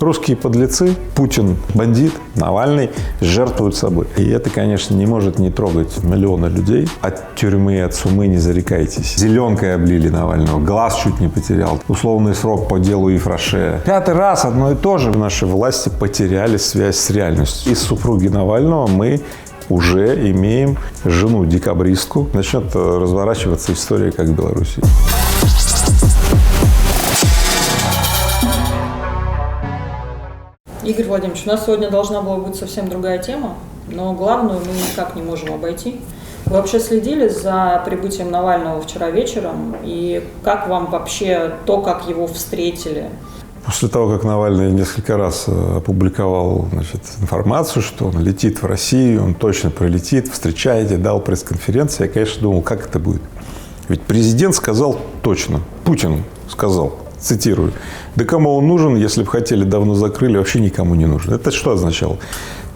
Русские подлецы, Путин бандит, Навальный жертвуют собой. И это, конечно, не может не трогать миллионы людей. От тюрьмы, от сумы не зарекайтесь. Зеленкой облили Навального, глаз чуть не потерял. Условный срок по делу Ефраше. 5-й раз одно и то же. Наши власти потеряли связь с реальностью. Из супруги Навального мы уже имеем жену-декабристку. Начнет разворачиваться история, как в Беларуси. Игорь Владимирович, у нас сегодня должна была быть совсем другая тема, но главную мы никак не можем обойти. Вы вообще следили за прибытием Навального вчера вечером? И как вам вообще то, как его встретили? После того, как Навальный несколько раз опубликовал информацию, что он летит в Россию, он точно прилетит, встречаете, дал пресс-конференцию, я, конечно, думал, как это будет. Ведь президент сказал точно, Путин сказал, цитирую: «Да кому он нужен, если бы хотели, давно закрыли, вообще никому не нужен». Это что означало?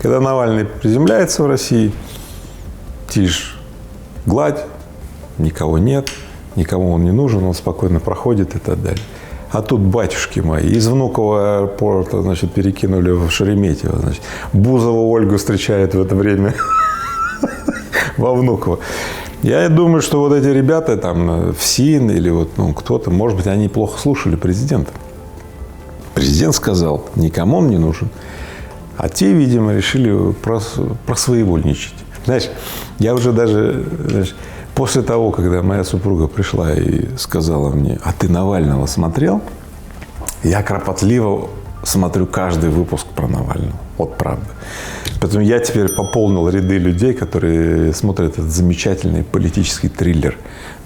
Когда Навальный приземляется в России, тишь, гладь, никого нет, никому он не нужен, он спокойно проходит и так далее. А тут, батюшки мои, из Внуково аэропорта, перекинули в Шереметьево, Бузову Ольгу встречают в это время во Внуково. Я думаю, что вот эти ребята там, ФСИН или кто-то, может быть, они плохо слушали президента. Президент сказал, никому он не нужен. А те, видимо, решили просвоевольничать. Знаешь, я уже даже, после того, когда моя супруга пришла и сказала мне: а ты Навального смотрел? Я кропотливо смотрю каждый выпуск про Навального. Вот правда. Поэтому я теперь пополнил ряды людей, которые смотрят этот замечательный политический триллер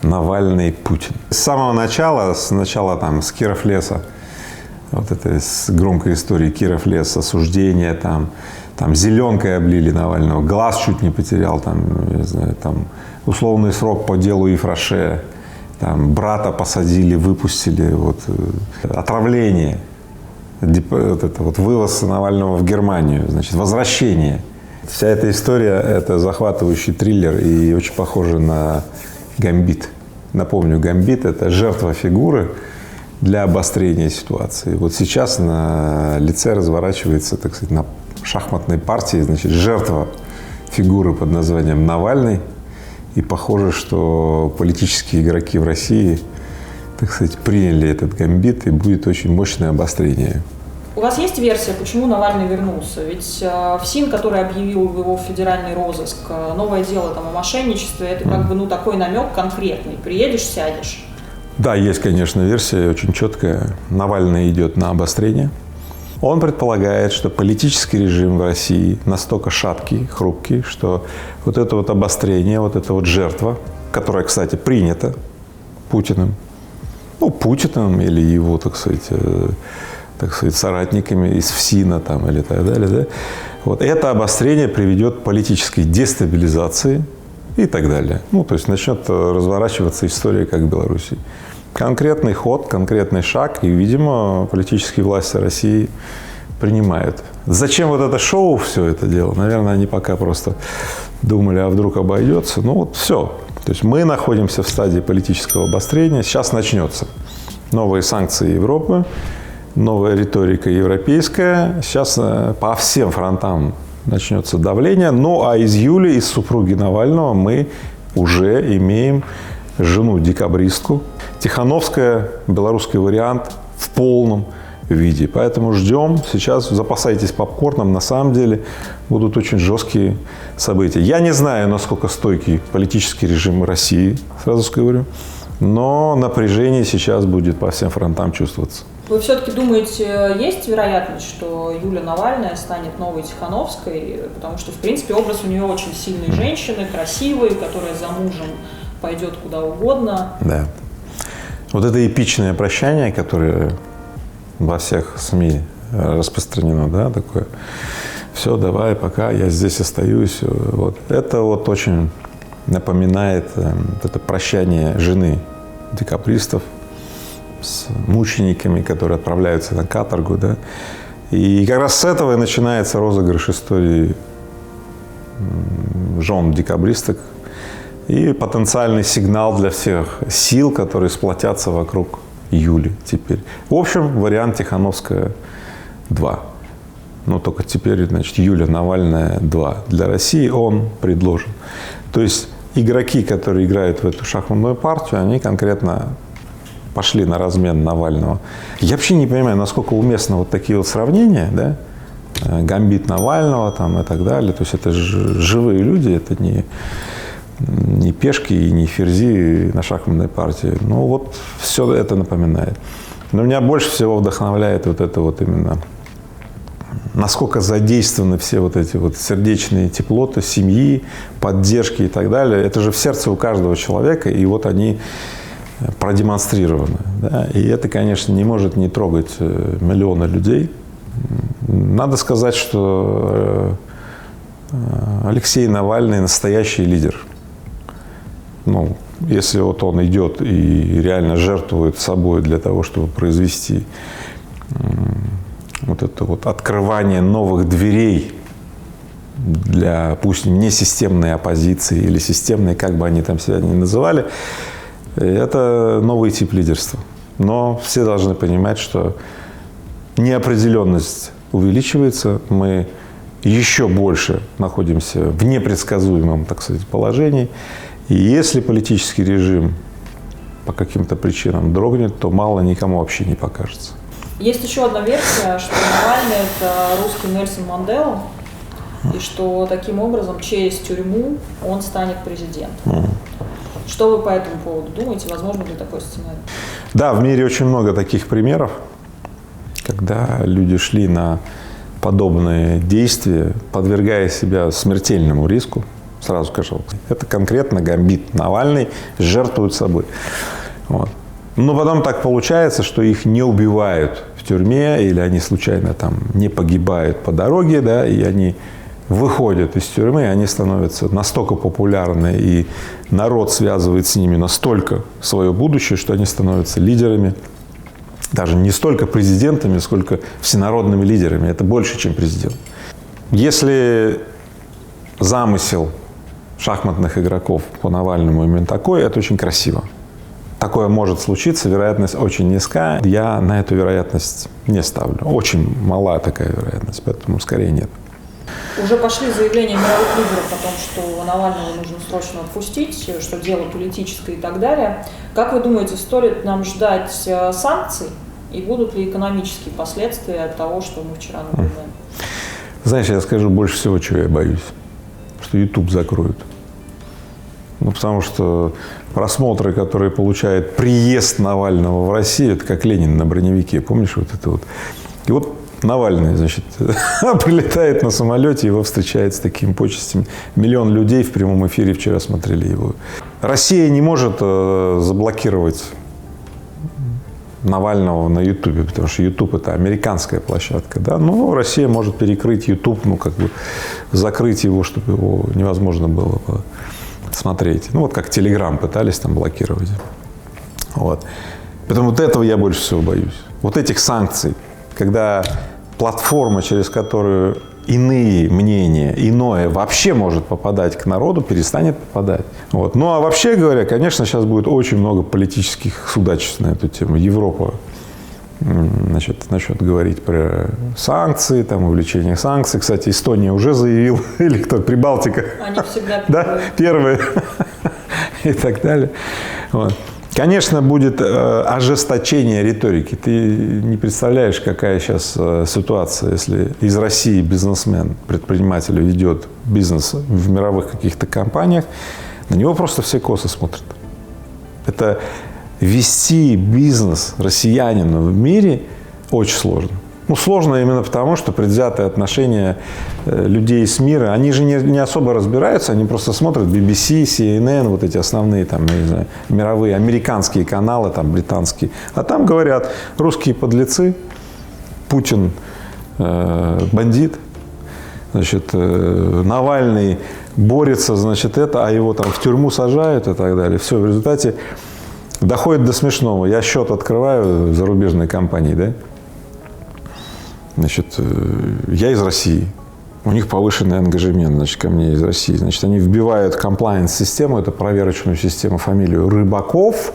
«Навальный Путин». С самого начала, с Киров-леса, вот этой громкой истории Киров-лес, осуждения, там зеленкой облили Навального, глаз чуть не потерял, условный срок по делу Ефраше, брата посадили, выпустили, отравление. Вывоз Навального в Германию, возвращение. Вся эта история – это захватывающий триллер и очень похоже на «Гамбит». Напомню, «Гамбит» – это жертва фигуры для обострения ситуации. Вот сейчас на лице разворачивается, на шахматной партии, жертва фигуры под названием Навальный. И похоже, что политические игроки в России, приняли этот гамбит, и будет очень мощное обострение. У вас есть версия, почему Навальный вернулся? Ведь ФСИН, который объявил его в федеральный розыск, новое дело о мошенничестве, это такой намек конкретный. Приедешь, сядешь. Да, есть, конечно, версия очень четкая. Навальный идет на обострение. Он предполагает, что политический режим в России настолько шаткий, хрупкий, что это обострение, эта жертва, которая, кстати, принята Путиным, Путиным или его, соратниками из ФСИНа или так далее, да? Это обострение приведет к политической дестабилизации и так далее. Начнет разворачиваться история, как в Беларуси. Конкретный ход, конкретный шаг, и, видимо, политические власти России принимают. Зачем это шоу, все это дело? Наверное, они пока просто думали, а вдруг обойдется. Все. То есть мы находимся в стадии политического обострения. Сейчас начнется. Новые санкции Европы, новая риторика европейская. Сейчас по всем фронтам начнется давление. А из Юли, из супруги Навального, мы уже имеем жену-декабристку. Тихановская, белорусский вариант в полном виде. Поэтому ждем. Сейчас запасайтесь попкорном. На самом деле будут очень жесткие события. Я не знаю, насколько стойкий политический режим России, сразу говорю. Но напряжение сейчас будет по всем фронтам чувствоваться. Вы все-таки думаете, есть вероятность, что Юлия Навальная станет новой Тихановской? Потому что, в принципе, образ у нее очень сильной женщины, красивой, которая за мужем пойдет куда угодно. Да. Это эпичное прощание, которое во всевсех СМИ распространено, да, такое. Все, давай, пока, я здесь остаюсь. Это очень напоминает это прощание жены декабристов с мучениками, которые отправляются на каторгу, да. И как раз с этого и начинается розыгрыш истории жен декабристок и потенциальный сигнал для всех сил, которые сплотятся вокруг Юли теперь. В общем, вариант Тихановская 2. Но только теперь, значит, Юлия Навальная 2. Для России он предложен. То есть игроки, которые играют в эту шахматную партию, они конкретно пошли на размен Навального. Я вообще не понимаю, насколько уместны вот такие вот сравнения, да? Гамбит Навального там, и так далее. То есть это же живые люди, это не пешки и не ферзи на шахматной партии. Ну вот все это напоминает. Но меня больше всего вдохновляет вот это вот именно, насколько задействованы все вот эти вот сердечные теплоты семьи, поддержки и так далее. Это же в сердце у каждого человека, и вот они продемонстрированы. Да? И это, конечно, не может не трогать миллионы людей. Надо сказать, что Алексей Навальный настоящий лидер. Ну, если вот он идет и реально жертвует собой для того, чтобы произвести вот это вот открывание новых дверей для, пусть не системной оппозиции или системной, как бы они там себя ни называли, это новый тип лидерства. Но все должны понимать, что неопределенность увеличивается, мы еще больше находимся в непредсказуемом, так сказать, положении. И если политический режим по каким-то причинам дрогнет, то мало никому вообще не покажется. Есть еще одна версия, что Навальный – это русский Нельсон Мандела, и что таким образом через тюрьму он станет президентом. Что вы по этому поводу думаете? Возможно ли такой сценарий? Да, в мире очень много таких примеров, когда люди шли на подобные действия, подвергая себя смертельному риску. Сразу скажу, это конкретно Гамбит Навальный жертвует собой. Вот. Но потом так получается, что их не убивают в тюрьме, или они случайно там не погибают по дороге, да, и они выходят из тюрьмы, и они становятся настолько популярны, и народ связывает с ними настолько свое будущее, что они становятся лидерами, даже не столько президентами, сколько всенародными лидерами. Это больше, чем президент. Если замысел шахматных игроков по Навальному именно такой, это очень красиво. Такое может случиться, вероятность очень низка. Я на эту вероятность не ставлю. Очень мала такая вероятность, поэтому скорее нет. Уже пошли заявления мировых лидеров о том, что Навального нужно срочно отпустить, что дело политическое и так далее. Как вы думаете, стоит нам ждать санкций и будут ли экономические последствия от того, что мы вчера наблюдали? Знаешь, я скажу больше всего, чего я боюсь. Что YouTube закроют. Ну, потому что просмотры, которые получает приезд Навального в Россию, это как Ленин на броневике, помнишь вот это вот? И вот Навальный, значит, прилетает на самолете, его встречает с такими почестями. 1 миллион людей в прямом эфире вчера смотрели его. Россия не может заблокировать Навального на Ютубе, потому что Ютуб – это американская площадка, да, но Россия может перекрыть Ютуб, ну, как бы закрыть его, чтобы его невозможно было смотреть. Ну, вот как Телеграм пытались там блокировать. Вот. Поэтому вот этого я больше всего боюсь. Вот этих санкций, когда платформа, через которую иные мнения, иное вообще может попадать к народу, перестанет попадать. Вот. Ну, а вообще говоря, конечно, сейчас будет очень много политических судачеств на эту тему. Европа, значит, начнет говорить про санкции, там, увеличение санкций. Кстати, Эстония уже заявила, или кто, Прибалтика. Они всегда первые. Да, первые. И так далее. Вот. Конечно, будет ожесточение риторики. Ты не представляешь, какая сейчас ситуация, если из России бизнесмен, предприниматель ведет бизнес в мировых каких-то компаниях, на него просто все косо смотрят. Это вести бизнес россиянину в мире очень сложно. Ну, сложно именно потому, что предвзятые отношения людей с мира, они же не особо разбираются, они просто смотрят BBC, CNN, вот эти основные там, я не знаю, мировые, американские каналы, там, британские. А там говорят, русские подлецы, Путин бандит, значит, Навальный борется, значит, это, а его там в тюрьму сажают и так далее. Все, в результате доходит до смешного. Я счет открываю зарубежной компании, да? Значит, я из России, у них повышенный ангажемент, значит, ко мне из России. Значит, они вбивают комплаенс-систему, это проверочную систему, фамилию Рыбаков,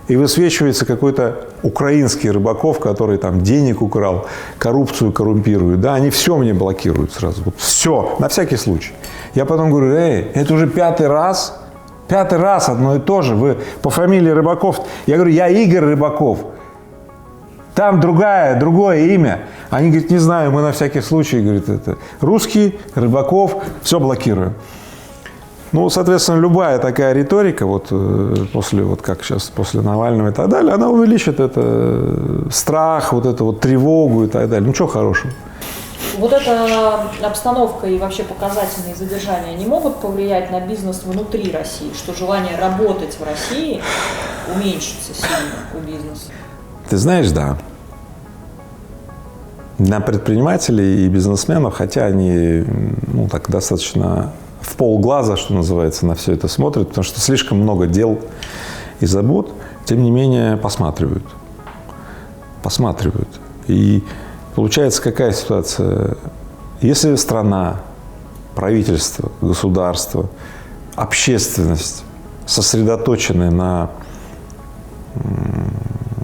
и высвечивается какой-то украинский Рыбаков, который там денег украл, коррупцию коррумпирует, да, они все мне блокируют сразу, вот все, на всякий случай. Я потом говорю, это уже пятый раз одно и то же, вы по фамилии Рыбаков, я говорю, я Игорь Рыбаков, там другое имя. Они говорят, не знаю, мы на всякий случай, говорит, это русский, Рыбаков, все блокируем. Ну, соответственно, любая такая риторика, вот после, вот как сейчас, после Навального и так далее, она увеличит это страх, вот эту вот тревогу и так далее. Ну, что хорошего? Вот эта обстановка и вообще показательные задержания не могут повлиять на бизнес внутри России, что желание работать в России уменьшится сильно у бизнеса? Ты знаешь, да. На предпринимателей и бизнесменов, хотя они, ну, так достаточно в полглаза, что называется, на все это смотрят, потому что слишком много дел и забот, тем не менее посматривают. И получается какая ситуация? Если страна, правительство, государство, общественность сосредоточены на,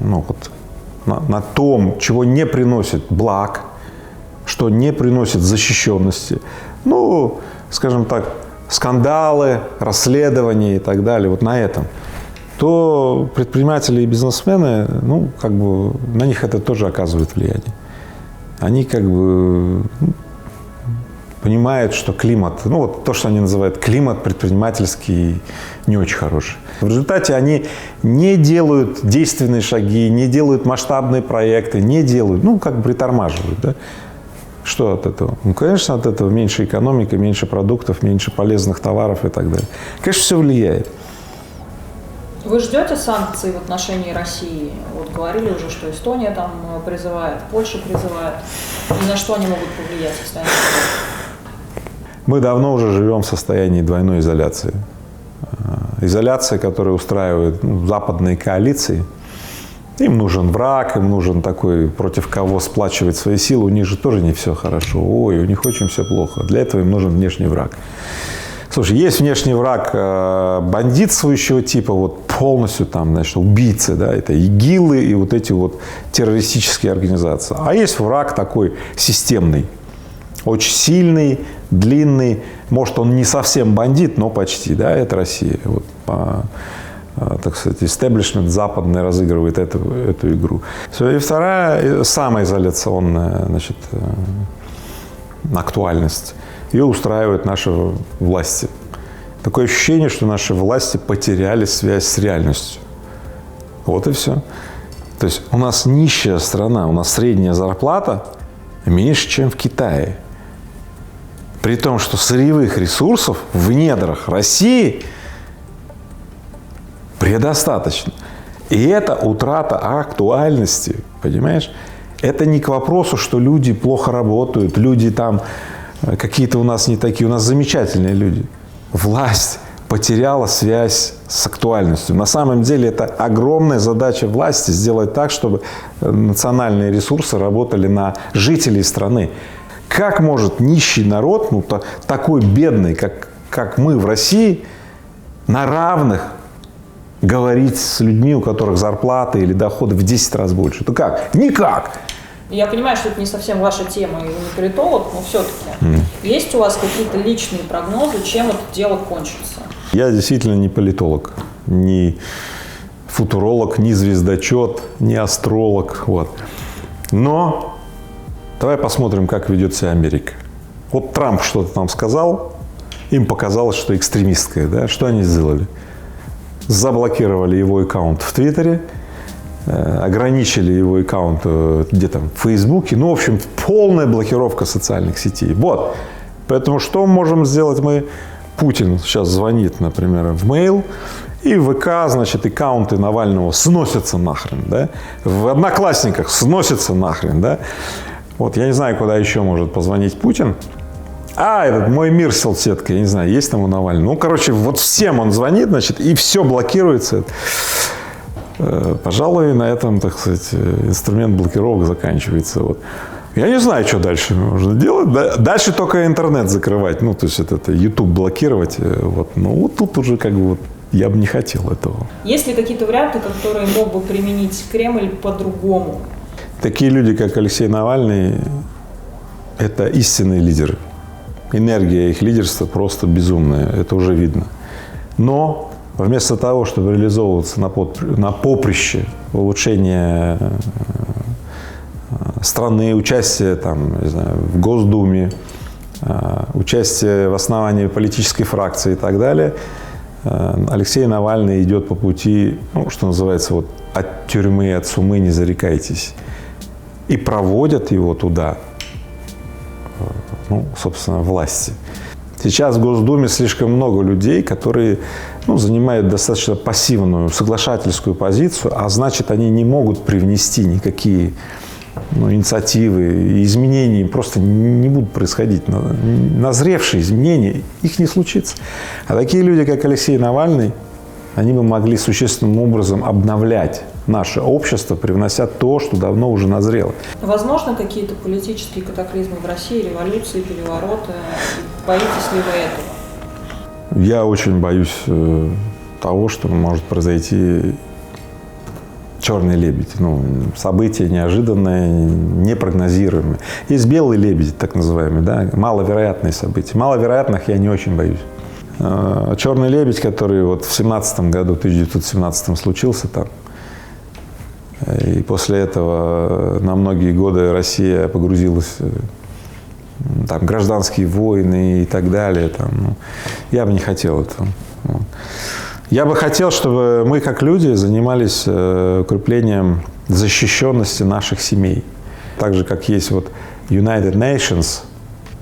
ну, вот, на том, чего не приносит благ, что не приносит защищенности, ну, скажем так, скандалы, расследования и так далее, вот на этом, то предприниматели и бизнесмены, ну, как бы, на них это тоже оказывает влияние. Они как бы понимают, что климат, ну, вот то, что они называют климат предпринимательский, не очень хороший. В результате они не делают действенные шаги, не делают масштабные проекты, не делают, ну, как бы притормаживают, да. Что от этого? Ну, конечно, от этого меньше экономики, меньше продуктов, меньше полезных товаров и так далее. Конечно, все влияет. Вы ждете санкций в отношении России? Вот говорили уже, что Эстония там призывает, Польша призывает. И на что они могут повлиять, если они... Мы давно уже живем в состоянии двойной изоляции. Изоляция, которую устраивают западные коалиции. Им нужен враг, им нужен такой, против кого сплачивать свои силы. У них же тоже не все хорошо. Ой, у них очень все плохо. Для этого им нужен внешний враг. Слушай, есть внешний враг бандитствующего типа, вот полностью там, значит, убийцы, да, это ИГИЛы и вот эти вот террористические организации. А есть враг такой системный, очень сильный, длинный. Может, он не совсем бандит, но почти, да, это Россия. Вот, так сказать, истеблишмент западный разыгрывает эту игру. И вторая, самоизоляционная, значит, актуальность. Ее устраивают наши власти. Такое ощущение, что наши власти потеряли связь с реальностью. Вот и все. То есть у нас нищая страна, у нас средняя зарплата меньше, чем в Китае. При том, что сырьевых ресурсов в недрах России предостаточно. И это утрата актуальности, понимаешь? Это не к вопросу, что люди плохо работают, люди там какие-то у нас не такие, у нас замечательные люди. Власть потеряла связь с актуальностью. На самом деле это огромная задача власти сделать так, чтобы национальные ресурсы работали на жителей страны. Как может нищий народ, ну, такой бедный, как мы в России, на равных говорить с людьми, у которых зарплаты или доходы в 10 раз больше? Это как? Никак! Я понимаю, что это не совсем ваша тема, и вы не политолог, но все-таки. Есть у вас какие-то личные прогнозы, чем это дело кончится? Я действительно не политолог, не футуролог, не звездочет, не астролог. Вот. Но давай посмотрим, как ведет себя Америка. Вот Трамп что-то там сказал, им показалось, что экстремистское. Да? Что они сделали? Заблокировали его аккаунт в Твиттере, ограничили его аккаунт где-то в Фейсбуке. Ну, в общем, полная блокировка социальных сетей. Вот. Поэтому что можем сделать мы? Путин сейчас звонит, например, в мейл, и в ВК, значит, аккаунты Навального сносятся нахрен, да? В Одноклассниках сносятся нахрен, да? Вот я не знаю, куда еще может позвонить Путин. Этот «Мой мир» соцсетка, я не знаю, есть там у Навального. Ну, короче, вот всем он звонит, значит, и все блокируется. Пожалуй, на этом, так сказать, инструмент блокировок заканчивается. Вот. Я не знаю, что дальше можно делать. Дальше только интернет закрывать. Ну, то есть это YouTube блокировать. Вот. Ну, вот тут уже как бы вот Я бы не хотел этого. Есть ли какие-то варианты, которые мог бы применить Кремль по-другому? Такие люди, как Алексей Навальный, это истинные лидеры. Энергия их лидерства просто безумная, это уже видно. Но вместо того, чтобы реализовываться на поприще улучшения страны, участие там, не знаю, в Госдуме, участие в основании политической фракции и так далее, Алексей Навальный идет по пути, ну, что называется, вот, от тюрьмы, от сумы не зарекайтесь. И проводят его туда, ну, собственно, власти. Сейчас в Госдуме слишком много людей, которые, ну, занимают достаточно пассивную, соглашательскую позицию, а значит, они не могут привнести никакие, ну, инициативы, и изменения просто не будут происходить. Назревшие изменения, их не случится. А такие люди, как Алексей Навальный, они бы могли существенным образом обновлять наше общество, привнося то, что давно уже назрело. Возможно, какие-то политические катаклизмы в России, революции, перевороты? Боитесь ли вы этого? Я очень боюсь того, что может произойти черный лебедь. Ну, события неожиданные, непрогнозируемые. Есть белый лебедь, так называемый, да, маловероятные события. Маловероятных я не очень боюсь. Черный лебедь, который вот в 1917 случился там, и после этого на многие годы Россия погрузилась там, гражданские войны и так далее. Там, ну, я бы не хотел этого. Вот. Я бы хотел, чтобы мы, как люди, занимались укреплением защищенности наших семей. Так же, как есть вот United Nations,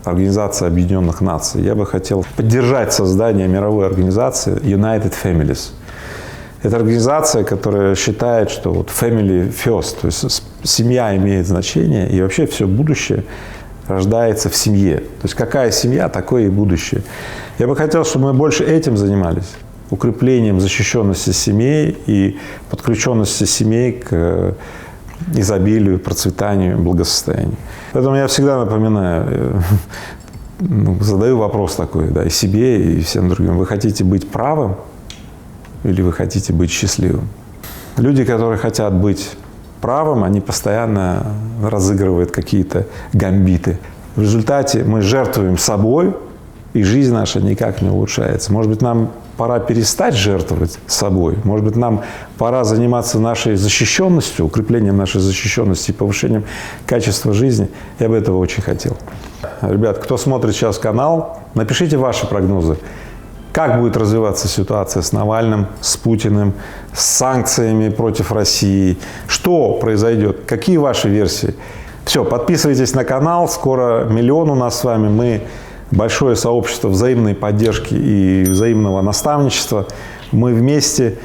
Организация Объединенных Наций, я бы хотел поддержать создание мировой организации United Families. Это организация, которая считает, что вот family first, то есть семья имеет значение, и вообще все будущее рождается в семье. То есть какая семья, такое и будущее. Я бы хотел, чтобы мы больше этим занимались, укреплением защищенности семей и подключенности семей к изобилию, процветанию, благосостоянию. Поэтому я всегда напоминаю, задаю вопрос такой, да, и себе, и всем другим. Вы хотите быть правым или вы хотите быть счастливым? Люди, которые хотят быть правым, они постоянно разыгрывают какие-то гамбиты. В результате мы жертвуем собой, и жизнь наша никак не улучшается. Может быть, нам пора перестать жертвовать собой. Может быть, нам пора заниматься нашей защищенностью, укреплением нашей защищенности и повышением качества жизни. Я бы этого очень хотел. Ребят, кто смотрит сейчас канал, напишите ваши прогнозы. Как будет развиваться ситуация с Навальным, с Путиным, с санкциями против России? Что произойдет? Какие ваши версии? Все, подписывайтесь на канал. Скоро 1 миллион у нас с вами. Мы большое сообщество взаимной поддержки и взаимного наставничества. Мы вместе,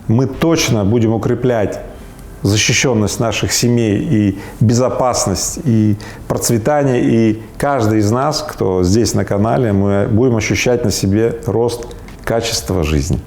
мы точно будем укреплять защищенность наших семей и безопасность, и процветание. И каждый из нас, кто здесь на канале, мы будем ощущать на себе рост качества жизни.